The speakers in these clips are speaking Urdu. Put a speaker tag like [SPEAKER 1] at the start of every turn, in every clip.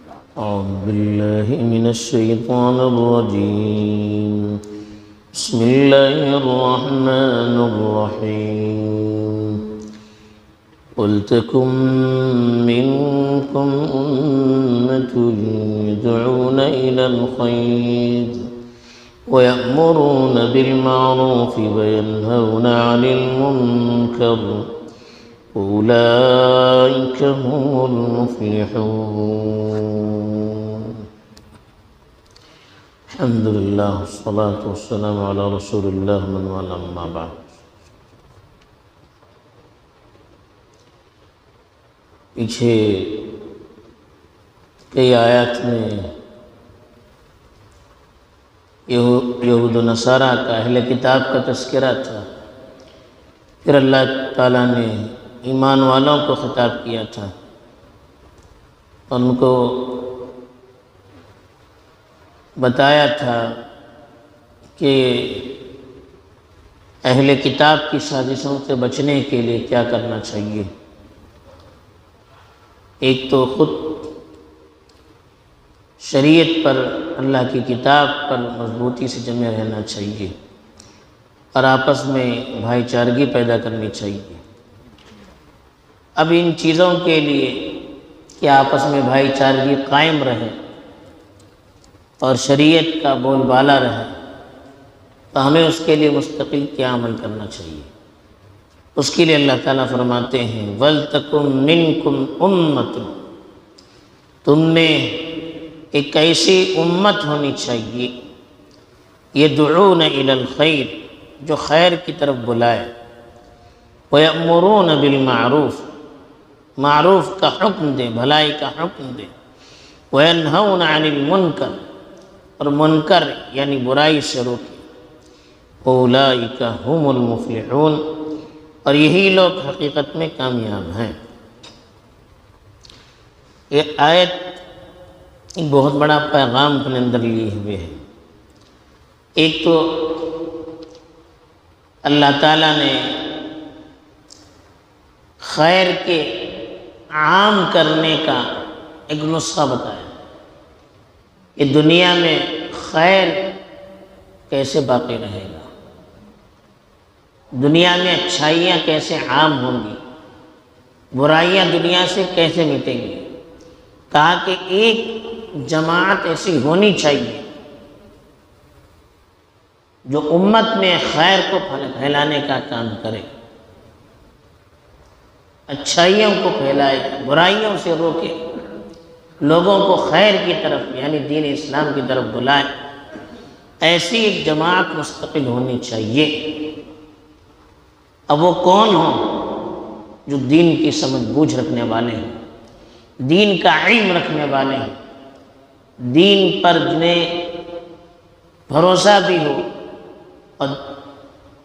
[SPEAKER 1] أعوذ بالله من الشيطان الرجيم. بسم الله الرحمن الرحيم. ولتكن منكم أمة يدعون إلى الخير ويأمرون بالمعروف وينهون عن المنكر أولئك هم المفلحون. الحمد لله والصلاة والسلام على رسول الله من والاه أما بعد. پیچھے کئی آیات میں یہود و نصارہ کا اہل کتاب کا تذکرہ تھا، پھر اللہ تعالیٰ نے ایمان والوں کو خطاب کیا تھا، ان کو بتایا تھا کہ اہل کتاب کی سازشوں سے بچنے کے لیے کیا کرنا چاہیے۔ ایک تو خود شریعت پر، اللہ کی کتاب پر مضبوطی سے جمع رہنا چاہیے اور آپس میں بھائی چارگی پیدا کرنی چاہیے۔ اب ان چیزوں کے لیے کہ آپس میں بھائی چارگی قائم رہے اور شریعت کا بول بالا رہے، تو ہمیں اس کے لیے مستقل کیا عمل کرنا چاہیے۔ اس کے لیے اللہ تعالیٰ فرماتے ہیں وَلْتَكُن مِّنكُمْ أُمَّةٌ، تم میں ایک ایسی امت ہونی چاہیے يَدْعُونَ إِلَى الْخَيْرِ، جو خیر کی طرف بلائے، وَيَأْمُرُونَ بِالْمَعْرُوفِ، معروف کا حکم دے، بھلائی کا حکم دے، وَيَنْهَوْنَ عَنِ الْمُنْكَرِ، اور منکر یعنی برائی سے روکے، أُولَئِكَ هُمُ الْمُفْلِحُونَ، اور یہی لوگ حقیقت میں کامیاب ہیں۔ یہ آیت ایک بہت بڑا پیغام اپنے اندر لیے ہوئے ہے۔ ایک تو اللہ تعالیٰ نے خیر کے عام کرنے کا ایک نسخہ بتایا کہ دنیا میں خیر کیسے باقی رہے گا، دنیا میں اچھائیاں کیسے عام ہوں گی، برائیاں دنیا سے کیسے مٹیں گی۔ کہا کہ ایک جماعت ایسی ہونی چاہیے جو امت میں خیر کو پھیلانے کا کام کرے، اچھائیوں کو پھیلائے، برائیوں سے روکے، لوگوں کو خیر کی طرف یعنی دین اسلام کی طرف بلائے۔ ایسی ایک جماعت مستقل ہونی چاہیے۔ اب وہ کون ہوں؟ جو دین کی سمجھ بوجھ رکھنے والے ہیں، دین کا علم رکھنے والے ہیں، دین پر جنہیں بھروسہ بھی ہو اور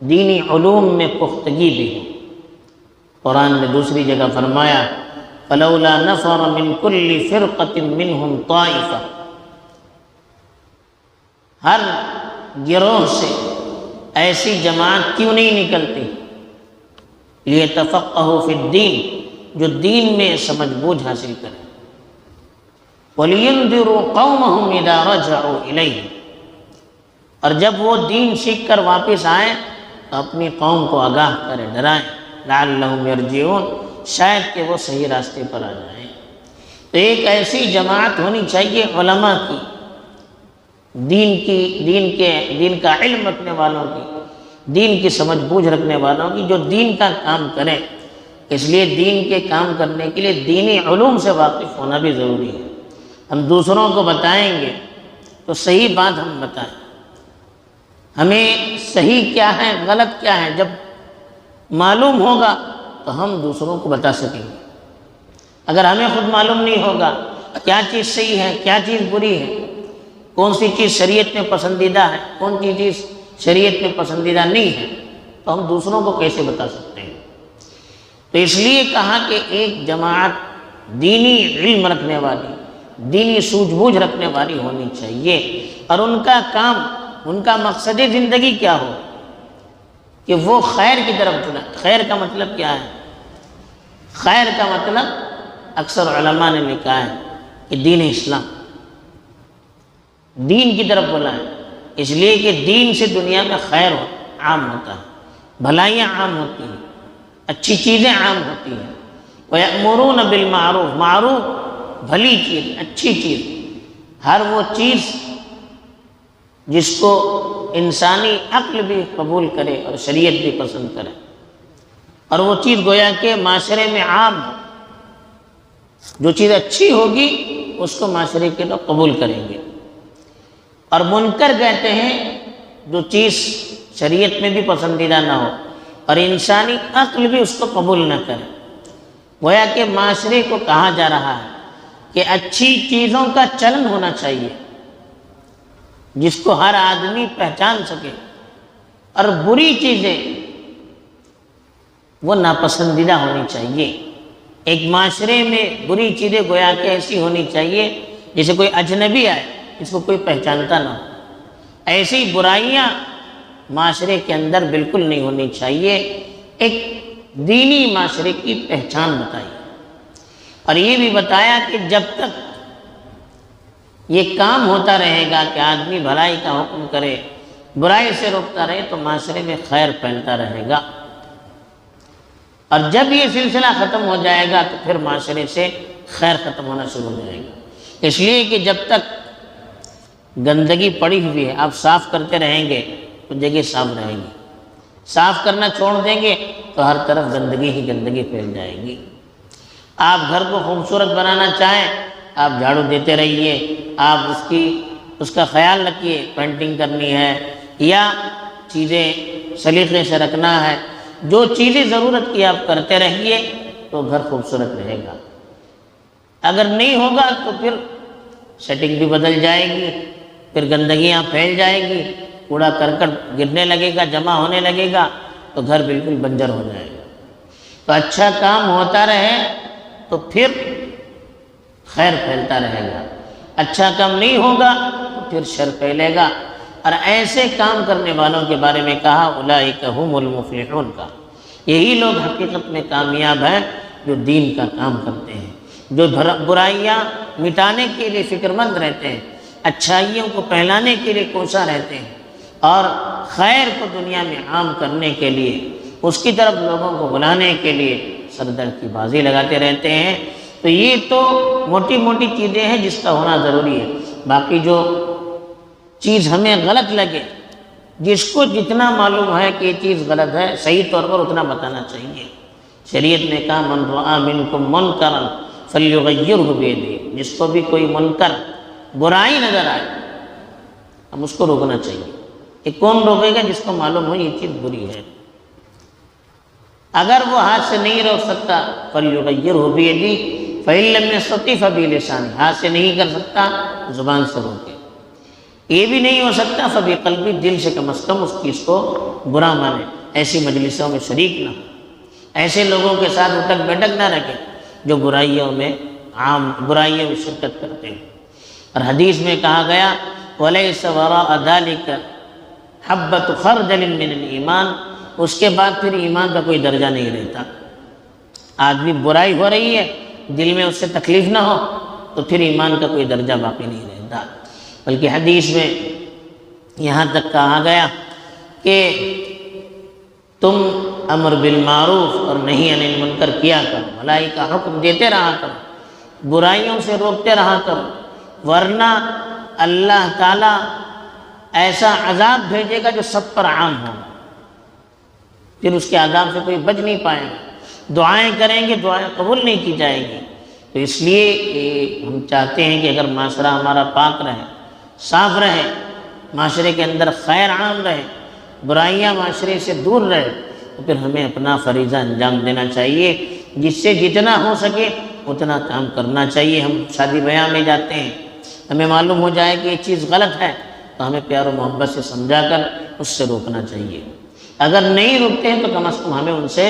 [SPEAKER 1] دینی علوم میں پختگی بھی ہو۔ قرآن نے دوسری جگہ فرمایا فَلَوْلَا نَفَرَ مِن كُلِّ فِرْقَةٍ مِّنْهُمْ طَائِفَةٌ، ہر گروہ سے ایسی جماعت کیوں نہیں نکلتی لِيَتَفَقَّهُوا فِي الدِّينِ، جو دین میں سمجھ بوجھ حاصل کرے، وَلِيُنذِرُوا قَوْمَهُمْ إِذَا رَجَعُوا إِلَيْهِ، اور جب وہ دین سیکھ کر واپس آئیں تو اپنی قوم کو آگاہ کریں، ڈرائیں، لَعَلَّهُمْ يَرْجِعُونَ، شاید کہ وہ صحیح راستے پر آ جائیں۔ تو ایک ایسی جماعت ہونی چاہیے علماء کی، دین کا علم رکھنے والوں کی، دین کی سمجھ بوجھ رکھنے والوں کی، جو دین کا کام کریں۔ اس لیے دین کے کام کرنے کے لیے دینی علوم سے واقف ہونا بھی ضروری ہے۔ ہم دوسروں کو بتائیں گے تو صحیح بات ہم بتائیں، ہمیں صحیح کیا ہے غلط کیا ہے جب معلوم ہوگا تو ہم دوسروں کو بتا سکیں گے۔ اگر ہمیں خود معلوم نہیں ہوگا کیا چیز صحیح ہے کیا چیز بری ہے، کون سی چیز شریعت میں پسندیدہ ہے کون سی چیز شریعت میں پسندیدہ نہیں ہے، تو ہم دوسروں کو کیسے بتا سکتے ہیں؟ تو اس لیے کہا کہ ایک جماعت دینی علم رکھنے والی، دینی سوجھ بوجھ رکھنے والی ہونی چاہیے، اور ان کا کام، ان کا مقصد زندگی کیا ہو کہ وہ خیر کی طرف چلا۔ خیر کا مطلب کیا ہے؟ خیر کا مطلب اکثر علماء نے لکھا ہے کہ دین اسلام، دین کی طرف بلائیں، اس لیے کہ دین سے دنیا میں خیر عام ہوتا ہے، بھلائیاں عام ہوتی ہیں، اچھی چیزیں عام ہوتی ہیں۔ وَيَأْمُرُونَ بِالْمَعْرُوفِ، معروف بھلی چیز، اچھی چیز، ہر وہ چیز جس کو انسانی عقل بھی قبول کرے اور شریعت بھی پسند کرے، اور وہ چیز گویا کہ معاشرے میں عام ہو، جو چیز اچھی ہوگی اس کو معاشرے کے لوگ قبول کریں گے۔ اور منکر کہتے ہیں جو چیز شریعت میں بھی پسندیدہ نہ ہو اور انسانی عقل بھی اس کو قبول نہ کرے۔ گویا کہ معاشرے کو کہا جا رہا ہے کہ اچھی چیزوں کا چلن ہونا چاہیے جس کو ہر آدمی پہچان سکے، اور بری چیزیں وہ ناپسندیدہ ہونی چاہیے۔ ایک معاشرے میں بری چیزیں گویا کہ ایسی ہونی چاہیے جیسے کوئی اجنبی آئے اس کو کوئی پہچانتا نہ ہو، ایسی برائیاں معاشرے کے اندر بالکل نہیں ہونی چاہیے۔ ایک دینی معاشرے کی پہچان بتائی، اور یہ بھی بتایا کہ جب تک یہ کام ہوتا رہے گا کہ آدمی بھلائی کا حکم کرے، برائی سے روکتا رہے، تو معاشرے میں خیر پھیلتا رہے گا، اور جب یہ سلسلہ ختم ہو جائے گا تو پھر معاشرے سے خیر ختم ہونا شروع ہو جائے گا۔ اس لیے کہ جب تک گندگی پڑی ہوئی ہے، آپ صاف کرتے رہیں گے تو جگہ صاف رہیں گی، صاف کرنا چھوڑ دیں گے تو ہر طرف گندگی ہی گندگی پھیل جائے گی۔ آپ گھر کو خوبصورت بنانا چاہیں، آپ جھاڑو دیتے رہیے، آپ اس کا خیال رکھیے، پینٹنگ کرنی ہے یا چیزیں سلیقے سے رکھنا ہے، جو چیزیں ضرورت کی آپ کرتے رہیے تو گھر خوبصورت رہے گا۔ اگر نہیں ہوگا تو پھر سیٹنگ بھی بدل جائے گی، پھر گندگیاں پھیل جائے گی، کوڑا کرکٹ گرنے لگے گا، جمع ہونے لگے گا، تو گھر بالکل بنجر ہو جائے گا۔ تو اچھا کام ہوتا رہے تو پھر خیر پھیلتا رہے گا، اچھا کام نہیں ہوگا تو پھر شر پھیلے گا۔ اور ایسے کام کرنے والوں کے بارے میں کہا اولئک ھم المفلحون کا، یہی لوگ حقیقت میں کامیاب ہیں جو دین کا کام کرتے ہیں، جو برائیاں مٹانے کے لیے فکر مند رہتے ہیں، اچھائیوں کو پھیلانے کے لیے کوشاں رہتے ہیں، اور خیر کو دنیا میں عام کرنے کے لیے، اس کی طرف لوگوں کو بلانے کے لیے سردر کی بازی لگاتے رہتے ہیں۔ تو یہ تو موٹی موٹی چیزیں ہیں جس کا ہونا ضروری ہے، باقی جو چیز ہمیں غلط لگے، جس کو جتنا معلوم ہے کہ یہ چیز غلط ہے، صحیح طور پر اتنا بتانا چاہیے۔ شریعت نے کہا من رآ منکم منکرا فلیغیرہ بیدہ، جس کو بھی کوئی منکر برائی نظر آئے ہم اس کو روکنا چاہیے۔ کہ کون روکے گا؟ جس کو معلوم ہو یہ چیز بری ہے۔ اگر وہ ہاتھ سے نہیں روک سکتا فلیغیرہ بیدہ فإن لم یستطع فبلسانہ، ہاتھ سے نہیں کر سکتا زبان سے روکے، یہ بھی نہیں ہو سکتا فبقلبہ، دل سے کم از کم اس چیز کو برا مانے، ایسی مجلسوں میں شریک نہ ہو، ایسے لوگوں کے ساتھ اٹھک بیٹھک نہ رکھے جو برائیوں میں شرکت کرتے ہیں۔ اور حدیث میں کہا گیا وَلَيْسَ وَرَاءَ ذَلِكَ حَبَّةُ خَرْدَلٍ مِّنَ الْإِيمَانِ، اس کے بعد پھر ایمان کا کوئی درجہ نہیں رہتا۔ آدمی برائی ہو رہی ہے، دل میں اس سے تکلیف نہ ہو تو پھر ایمان کا کوئی درجہ باقی نہیں رہتا۔ بلکہ حدیث میں یہاں تک کہا گیا کہ تم امر بالمعروف اور نہی عن المنکر کیا کرو، بھلائی کا حکم دیتے رہا کرو، برائیوں سے روکتے رہا کرو، ورنہ اللہ تعالیٰ ایسا عذاب بھیجے گا جو سب پر عام ہوگا، پھر اس کے عذاب سے کوئی بچ نہیں پائے گا۔ دعائیں کریں گے، دعائیں قبول نہیں کی جائے گی۔ تو اس لیے ہم چاہتے ہیں کہ اگر معاشرہ ہمارا پاک رہے، صاف رہے، معاشرے کے اندر خیر عام رہے، برائیاں معاشرے سے دور رہے، تو پھر ہمیں اپنا فریضہ انجام دینا چاہیے، جس سے جتنا ہو سکے اتنا کام کرنا چاہیے۔ ہم شادی بیاہ میں جاتے ہیں، ہمیں معلوم ہو جائے کہ یہ چیز غلط ہے تو ہمیں پیار و محبت سے سمجھا کر اس سے روکنا چاہیے۔ اگر نہیں روکتے ہیں تو کم از کم ہمیں ان سے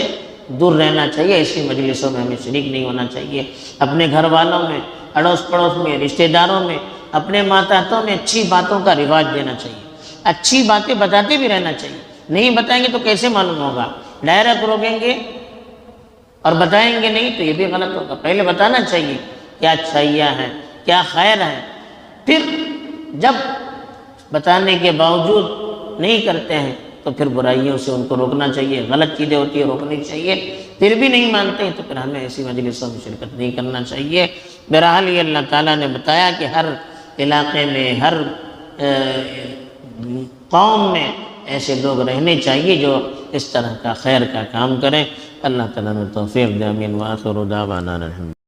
[SPEAKER 1] دور رہنا چاہیے، ایسی مجلسوں میں ہمیں شریک نہیں ہونا چاہیے۔ اپنے گھر والوں میں، اڑوس پڑوس میں، رشتہ داروں میں، اپنے ماتحتوں میں اچھی باتوں کا رواج دینا چاہیے، اچھی باتیں بتاتے بھی رہنا چاہیے۔ نہیں بتائیں گے تو کیسے معلوم ہوگا؟ ڈائریکٹ روکیں گے اور بتائیں گے نہیں تو یہ بھی غلط ہوگا۔ پہلے بتانا چاہیے کیا اچھائیاں ہیں، کیا خیر ہے، پھر جب بتانے کے باوجود نہیں کرتے ہیں تو پھر برائیوں سے ان کو روکنا چاہیے، غلط چیزیں ہوتی ہیں روکنی چاہیے، پھر بھی نہیں مانتے ہیں تو پھر ہمیں ایسی مجلسوں میں شرکت نہیں کرنا چاہیے۔ بہرحال یہ اللہ تعالیٰ نے بتایا کہ ہر علاقے میں، ہر قوم میں ایسے لوگ رہنے چاہیے جو اس طرح کا خیر کا کام کریں۔ اللہ تعالیٰ نے توفیق دے، آمین۔ وآخر دعوانا الحمد